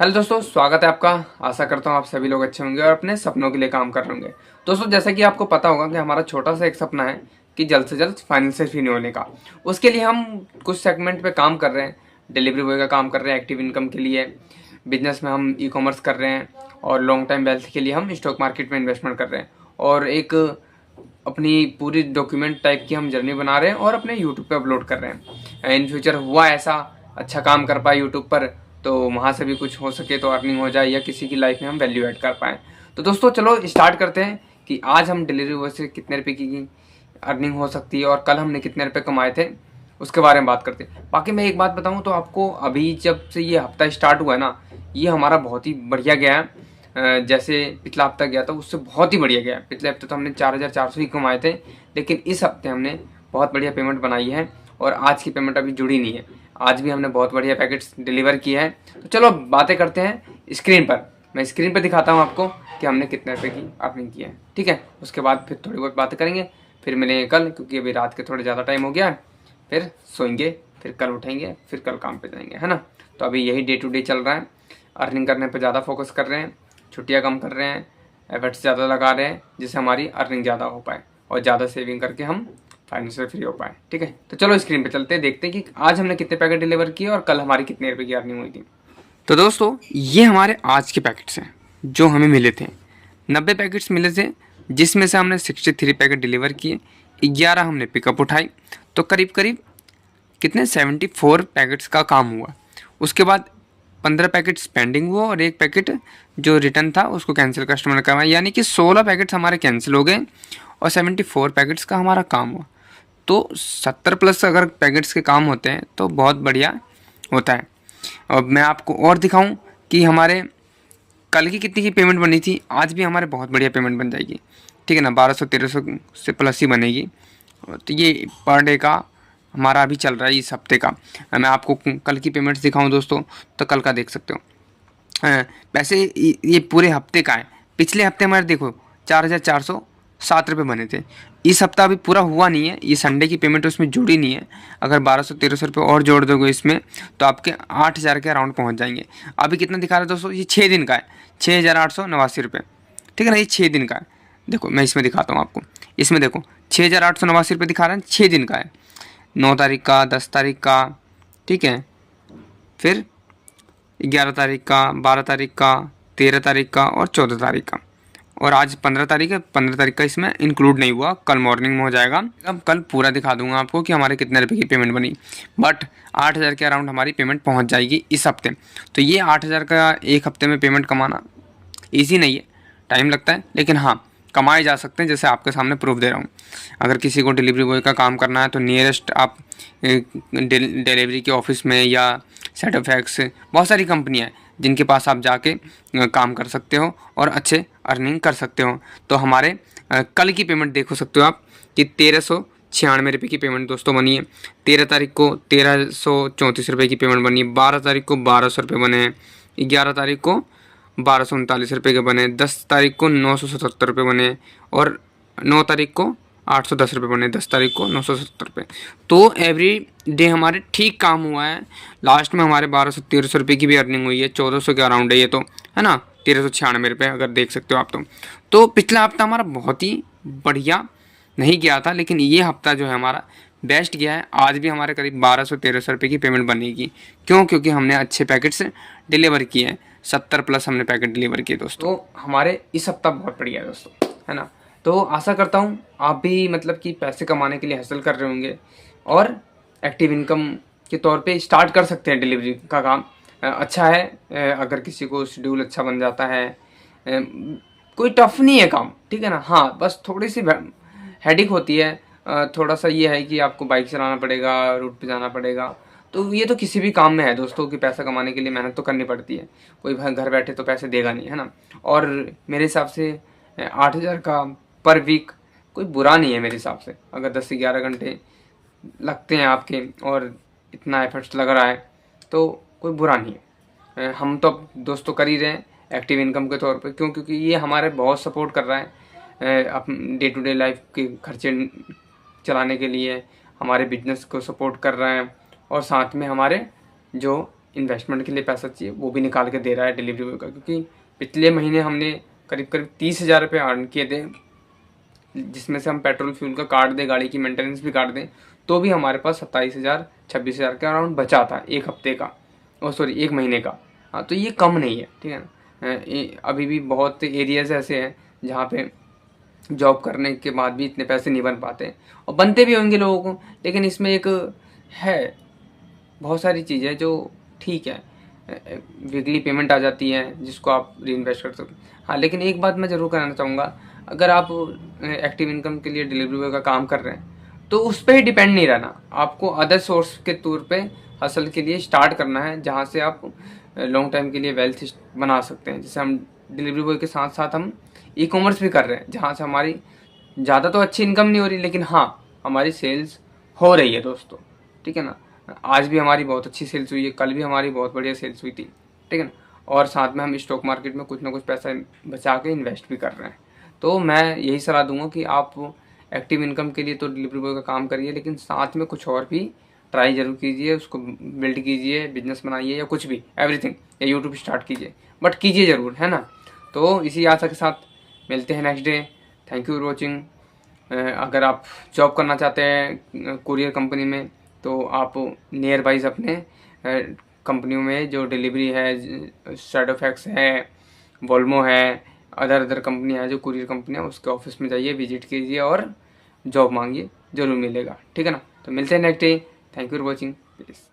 Hello दोस्तों, स्वागत है आपका। आशा करता हूँ आप सभी लोग अच्छे होंगे और अपने सपनों के लिए काम कर रहे होंगे। दोस्तों, जैसा कि आपको पता होगा कि हमारा छोटा सा एक सपना है कि जल्द से जल्द फाइनेंशियल फ्री होने का। उसके लिए हम कुछ सेगमेंट पे काम कर रहे हैं। डिलीवरी बॉय का काम कर रहे हैं एक्टिव इनकम के लिए, बिजनेस में हम ई कॉमर्स कर रहे हैं और लॉन्ग टाइम वेल्थ के लिए हम स्टॉक मार्केट में इन्वेस्टमेंट कर रहे हैं। और एक अपनी पूरी डॉक्यूमेंट टाइप की हम जर्नी बना रहे हैं और अपने यूट्यूब पे अपलोड कर रहे हैं। इन फ्यूचर हुआ ऐसा अच्छा काम कर पाए यूट्यूब पर तो वहाँ से भी कुछ हो सके तो अर्निंग हो जाए या किसी की लाइफ में हम वैल्यू ऐड कर पाएँ। तो दोस्तों चलो स्टार्ट करते हैं कि आज हम डिलीवरी बॉय से कितने रुपए की अर्निंग हो सकती है और कल हमने कितने रुपए कमाए थे उसके बारे में बात करते हैं। बाकी मैं एक बात बताऊं तो आपको, अभी जब से ये हफ्ता स्टार्ट हुआ है ना, ये हमारा बहुत ही बढ़िया गया है। जैसे पिछला हफ्ता गया था उससे बहुत ही बढ़िया गया है। पिछले हफ्ते तो हमने 4,400 ही कमाए थे, लेकिन इस हफ्ते हमने बहुत बढ़िया पेमेंट बनाई है और आज की पेमेंट अभी जुड़ी नहीं है। आज भी हमने बहुत बढ़िया पैकेट्स डिलीवर किए हैं। तो चलो बातें करते हैं स्क्रीन पर। मैं स्क्रीन पर दिखाता हूँ आपको कि हमने कितने रुपए की अर्निंग की है, ठीक है। उसके बाद फिर थोड़ी बहुत बातें करेंगे, फिर मिलेंगे कल, क्योंकि अभी रात के थोड़े ज़्यादा टाइम हो गया है। फिर सोएंगे, फिर कल उठेंगे, फिर कल काम पे जाएंगे, है ना। तो अभी यही डे टू डे चल रहा है। अर्निंग करने पर ज़्यादा फोकस कर रहे हैं, छुट्टियाँ कम कर रहे हैं, एफर्ट्स ज़्यादा लगा रहे हैं, जिससे हमारी अर्निंग ज़्यादा हो पाए और ज़्यादा सेविंग करके हम फाइनेंशियल फ्री हो पाए, ठीक है। तो चलो स्क्रीन पे चलते हैं, देखते हैं कि आज हमने कितने पैकेट डिलीवर किए और कल हमारी कितने रुपए की अर्निंग हुई थी। तो दोस्तों, ये हमारे आज के पैकेट्स हैं जो हमें मिले थे। 90 पैकेट्स मिले थे, जिसमें से हमने 63 पैकेट डिलीवर किए, 11 हमने पिकअप उठाई। तो करीब करीब कितने 74 पैकेट्स का काम हुआ। उसके बाद 15 पैकेट पेंडिंग हुआ और एक पैकेट जो रिटर्न था उसको कैंसिल कस्टमर ने करवाया, यानी कि 16 पैकेट्स हमारे कैंसिल हो गए और 74 पैकेट्स का हमारा काम हुआ। तो 70 प्लस अगर पैकेट्स के काम होते हैं तो बहुत बढ़िया होता है। और मैं आपको और दिखाऊं कि हमारे कल की कितनी की पेमेंट बनी थी, आज भी हमारे बहुत बढ़िया पेमेंट बन जाएगी, ठीक है ना। 1200-1300 से प्लस ही बनेगी। तो ये पर डे का हमारा अभी चल रहा है इस हफ्ते का। मैं आपको कल की पेमेंट्स दिखाऊं दोस्तों, तो कल का देख सकते हो। वैसे ये पूरे हफ्ते का है। पिछले हफ्ते हमारे देखो 4,407 बने थे। इस हफ्ता अभी पूरा हुआ नहीं है, ये संडे की पेमेंट उसमें जुड़ी नहीं है। अगर 1200-1300 रुपये और जोड़ दोगे इसमें तो आपके 8,000 के अराउंड पहुंच जाएंगे। अभी कितना दिखा रहा है दोस्तों, ये 6 दिन का है, 6,889 रुपये, ठीक है ना। ये 6 दिन का है। देखो मैं इसमें दिखाता हूँ आपको, इसमें देखो 6,889 रुपये दिखा रहा है, 6 दिन का है। 9 तारीख का, 10 तारीख का, ठीक है, फिर 11 तारीख का, 12 तारीख का, 13 तारीख का और 14 तारीख का। और आज 15 तारीख है, 15 तारीख का इसमें इंक्लूड नहीं हुआ, कल मॉर्निंग में हो जाएगा। अब कल पूरा दिखा दूंगा आपको कि हमारे कितने रुपए की पेमेंट बनी। बट 8,000 के अराउंड हमारी पेमेंट पहुंच जाएगी इस हफ्ते। तो ये 8,000 का एक हफ्ते में पेमेंट कमाना ईजी नहीं है, टाइम लगता है, लेकिन हाँ कमाए जा सकते हैं, जैसे आपके सामने प्रूफ दे रहा हूँ। अगर किसी को डिलीवरी बॉय का काम करना है तो नियरेस्ट आप डिलीवरी के ऑफिस में या सेटअपफैक्स, बहुत सारी कंपनियाँ हैं जिनके पास आप जाके काम कर सकते हो और अच्छे अर्निंग कर सकते हो। तो हमारे कल की पेमेंट देखो सकते हो आप कि 1,396 रुपये की पेमेंट दोस्तों बनी है। 13 तारीख को 1,334 रुपये की पेमेंट बनी है। 12 तारीख को 1,200 रुपये बने हैं। 11 तारीख को 1,239 रुपये के बने। 10 तारीख को 977 रुपये बने और 9 तारीख को 810 रुपये बने। 10 तारीख को 970 रुपये। तो एवरी डे हमारे ठीक काम हुआ है। लास्ट में हमारे 1,200-1,300 रुपये की भी अर्निंग हुई है। 1,400 के अराउंड है ये, तो है ना। 1,396 रुपये अगर देख सकते हो आप तो पिछला हफ्ता हमारा बहुत ही बढ़िया नहीं गया था, लेकिन ये हफ्ता जो है हमारा बेस्ट गया है। आज भी हमारे करीब 1,200-1,300 रुपये की पेमेंट बनेगी। क्यों? क्योंकि हमने अच्छे पैकेट्स डिलीवर किए हैं। 70 प्लस हमने पैकेट डिलीवर किए दोस्तों। तो हमारे इस हफ्ता बहुत बढ़िया है दोस्तों, है ना। तो आशा करता हूँ आप भी मतलब कि पैसे कमाने के लिए हसल कर रहे होंगे और एक्टिव इनकम के तौर पे स्टार्ट कर सकते हैं डिलीवरी का काम। अच्छा है, अगर किसी को शेड्यूल अच्छा बन जाता है। कोई टफ नहीं है काम, ठीक है ना। हाँ बस थोड़ी सी हेडिक होती है। थोड़ा सा ये है कि आपको बाइक चलाना पड़ेगा, रूट पे जाना पड़ेगा। तो ये तो किसी भी काम में है दोस्तों कि पैसा कमाने के लिए मेहनत तो करनी पड़ती है। कोई घर बैठे तो पैसे देगा नहीं, है ना। और मेरे हिसाब से 8,000 का पर वीक कोई बुरा नहीं है मेरे हिसाब से। अगर 10 से 11 घंटे लगते हैं आपके और इतना एफर्ट्स लग रहा है तो कोई बुरा नहीं है। हम तो दोस्तों कर ही रहे हैं एक्टिव इनकम के तौर पे। क्यों? क्योंकि ये हमारे बहुत सपोर्ट कर रहा है अपने डे टू डे लाइफ के खर्चे चलाने के लिए। हमारे बिजनेस को सपोर्ट कर रहा है और साथ में हमारे जो इन्वेस्टमेंट के लिए पैसा चाहिए वो भी निकाल के दे रहा है डिलीवरी बॉय का, क्योंकि पिछले महीने हमने करीब करीब 30,000 रुपये अर्न किए थे, जिसमें से हम पेट्रोल फ्यूल का काट दें, गाड़ी की मेंटेनेंस भी काट दें, तो भी हमारे पास 27,000 26,000 के अराउंड बचा था एक हफ्ते का, और सॉरी एक महीने का। हाँ, तो ये कम नहीं है, ठीक है ना। अभी भी बहुत एरियाज ऐसे हैं जहाँ पे जॉब करने के बाद भी इतने पैसे नहीं बन पाते, और बनते भी होंगे लोगों को, लेकिन इसमें एक है, बहुत सारी चीज़ें जो ठीक है, वीकली पेमेंट आ जाती है जिसको आप री इन्वेस्ट कर सकते हैं। हाँ, लेकिन एक बात मैं ज़रूर कहना चाहूँगा, अगर आप एक्टिव इनकम के लिए डिलीवरी बॉय का काम कर रहे हैं तो उस पर ही डिपेंड नहीं रहना, आपको अदर सोर्स के तौर पे हसल के लिए स्टार्ट करना है, जहाँ से आप लॉन्ग टाइम के लिए वेल्थ बना सकते हैं। जैसे हम डिलीवरी बॉय के साथ साथ हम ई कॉमर्स भी कर रहे हैं, जहाँ से हमारी ज़्यादा तो अच्छी इनकम नहीं हो रही, लेकिन हाँ हमारी सेल्स हो रही है दोस्तों, ठीक है ना। आज भी हमारी बहुत अच्छी सेल्स हुई है, कल भी हमारी बहुत बढ़िया सेल्स हुई थी, ठीक है ना। और साथ में हम स्टॉक मार्केट में कुछ ना कुछ पैसा बचा के इन्वेस्ट भी कर रहे हैं। तो मैं यही सलाह दूंगा कि आप एक्टिव इनकम के लिए तो डिलीवरी बॉय का काम करिए, लेकिन साथ में कुछ और भी ट्राई जरूर कीजिए, उसको बिल्ड कीजिए, बिजनेस बनाइए या कुछ भी, एवरीथिंग, या यूट्यूब स्टार्ट कीजिए, बट कीजिए ज़रूर, है ना। तो इसी आशा के साथ मिलते हैं next day. Thank you for watching. अगर आप जॉब करना चाहते हैं कुरियर कंपनी में, तो आप नियर बाइज अपने कंपनियों में जो डिलीवरी है, शेडोफैक्स है, वोल्मो है, अदर कंपनी है जो कुरियर कंपनी है, उसके ऑफिस में जाइए, विजिट कीजिए और जॉब मांगिए, जरूर मिलेगा, ठीक है ना। तो मिलते हैं next day. Thank you for watching, please.